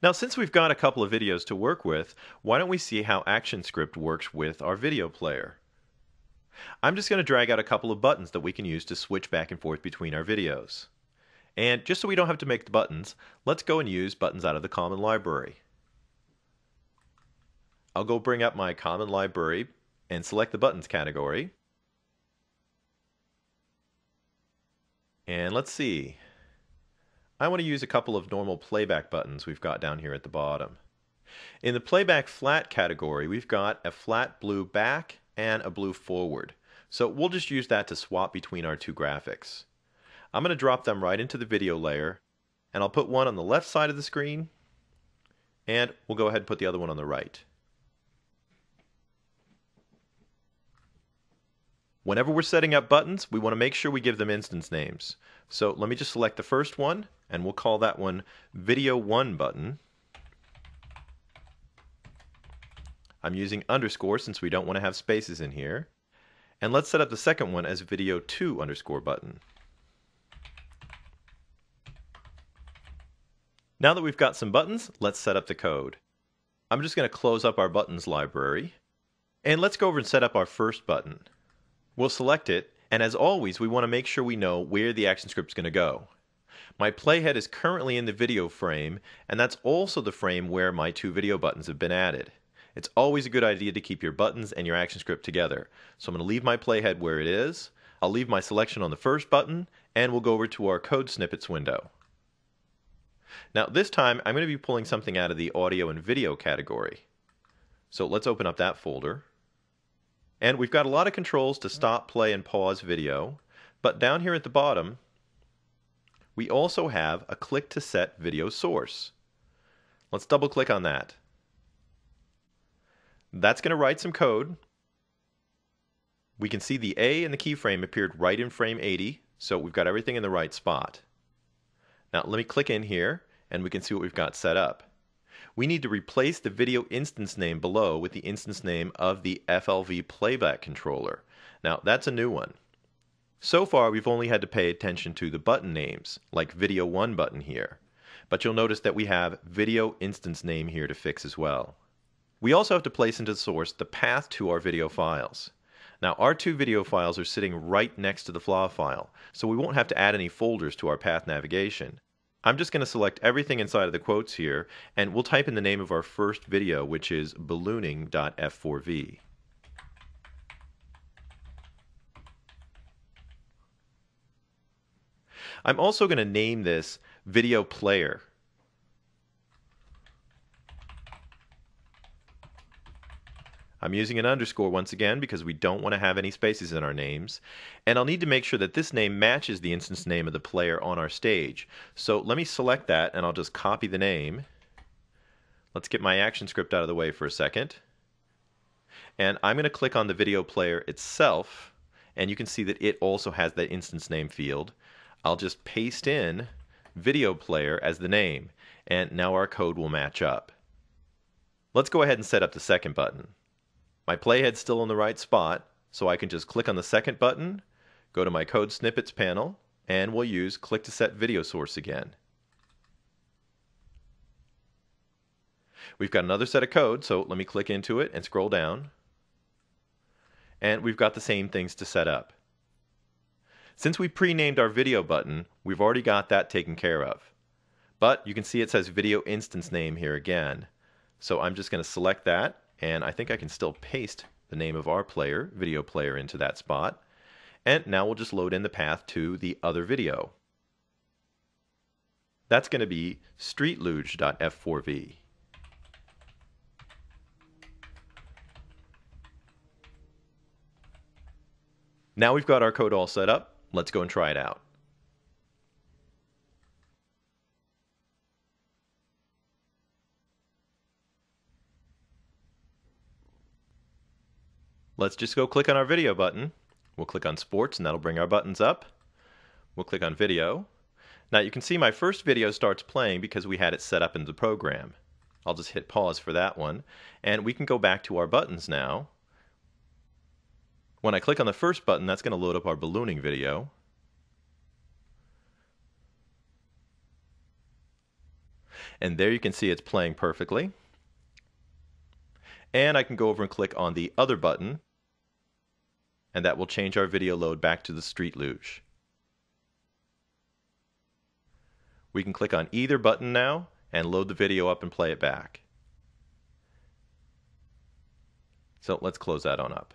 Now, since we've got a couple of videos to work with, why don't we see how ActionScript works with our video player? I'm just going to drag out a couple of buttons that we can use to switch back and forth between our videos. And just so we don't have to make the buttons, let's go and use buttons out of the Common Library. I'll go bring up my Common Library and select the Buttons category. And let's see. I want to use a couple of normal playback buttons we've got down here at the bottom. In the Playback Flat category, we've got a flat blue back and a blue forward. So we'll just use that to swap between our two graphics. I'm going to drop them right into the video layer, and I'll put one on the left side of the screen, and we'll go ahead and put the other one on the right. Whenever we're setting up buttons, we want to make sure we give them instance names. So let me just select the first one, and we'll call that one Video 1 button. I'm using underscore since we don't want to have spaces in here. And let's set up the second one as Video 2 underscore button. Now that we've got some buttons, let's set up the code. I'm just going to close up our buttons library. And let's go over and set up our first button. We'll select it, and as always, we want to make sure we know where the ActionScript is going to go. My playhead is currently in the video frame, and that's also the frame where my two video buttons have been added. It's always a good idea to keep your buttons and your ActionScript together. So I'm going to leave my playhead where it is. I'll leave my selection on the first button, and we'll go over to our code snippets window. Now this time, I'm going to be pulling something out of the audio and video category. So let's open up that folder. And we've got a lot of controls to stop, play, and pause video. But down here at the bottom, we also have a click to set video source. Let's double click on that. That's going to write some code. We can see the A and the keyframe appeared right in frame 80, so we've got everything in the right spot. Now let me click in here, and we can see what we've got set up. We need to replace the video instance name below with the instance name of the FLV playback controller. Now that's a new one. So far we've only had to pay attention to the button names, like Video 1 button here. But you'll notice that we have video instance name here to fix as well. We also have to place into the source the path to our video files. Now our two video files are sitting right next to the FLAW file, so we won't have to add any folders to our path navigation. I'm just going to select everything inside of the quotes here, and we'll type in the name of our first video, which is ballooning.f4v. I'm also going to name this video player. I'm using an underscore once again because we don't want to have any spaces in our names. And I'll need to make sure that this name matches the instance name of the player on our stage. So let me select that, and I'll just copy the name. Let's get my ActionScript out of the way for a second. And I'm going to click on the video player itself, and you can see that it also has that instance name field. I'll just paste in video player as the name, and now our code will match up. Let's go ahead and set up the second button. My playhead's still in the right spot, so I can just click on the second button, go to my code snippets panel, and we'll use click to set video source again. We've got another set of code, so let me click into it and scroll down. And we've got the same things to set up. Since we pre-named our video button, we've already got that taken care of. But you can see it says video instance name here again. So I'm just going to select that. And I think I can still paste the name of our player, video player, into that spot. And now we'll just load in the path to the other video. That's going to be streetluge.f4v. Now we've got our code all set up. Let's go and try it out. Let's just go click on our video button. We'll click on sports, and that'll bring our buttons up. We'll click on video. Now you can see my first video starts playing because we had it set up in the program. I'll just hit pause for that one, and we can go back to our buttons now. When I click on the first button, that's going to load up our ballooning video. And there you can see it's playing perfectly. And I can go over and click on the other button, and that will change our video load back to the Street Luge. We can click on either button now and load the video up and play it back. So let's close that on up.